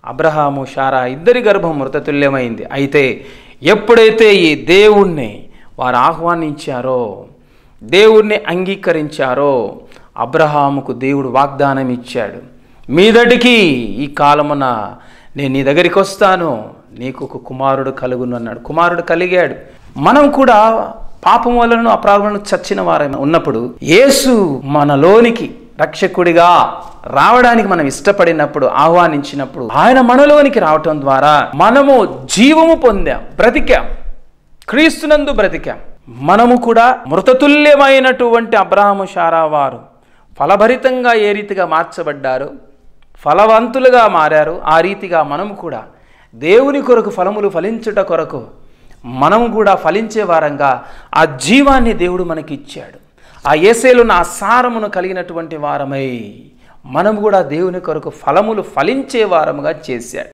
అబ్రహాము శారా ఇద్దరి గర్భం మృతతుల్యమైంది. అయితే ఎప్పుడైతే ఈ దేవుణ్ణి వారు ఆహ్వానించారో, దేవుణ్ణి అంగీకరించారో, అబ్రహాముకు దేవుడు వాగ్దానం ఇచ్చాడు, మీదటికి ఈ కాలమున నేను నీ దగ్గరికి వస్తాను, నీకు ఒక కుమారుడు కలుగును అన్నాడు. కుమారుడు కలిగాడు. మనం కూడా పాపం వలన అపరాధములను చచ్చిన వారై ఉన్నప్పుడు యేసు మనలోనికి రక్షకుడిగా రావడానికి మనం ఇష్టపడినప్పుడు, ఆహ్వానించినప్పుడు ఆయన మనలోనికి రావటం ద్వారా మనము జీవము పొందాం, బ్రతికాం, క్రీస్తునందు బ్రతికాం. మనము కూడా మృతతుల్యమైనటువంటి అబ్రహాము శారా వారు ఫలభరితంగా ఏ రీతిగా మార్చబడ్డారో, ఫలవంతులుగా మారారు, ఆ రీతిగా మనము కూడా దేవుని కొరకు ఫలములు ఫలించుట కొరకు మనము కూడా ఫలించే వారంగా ఆ జీవాన్ని దేవుడు మనకి ఇచ్చాడు. ఆ యేసేలో ఆ సారమును కలిగినటువంటి వారమై మనము కూడా దేవుని కొరకు ఫలములు ఫలించే వారముగా చేశాడు.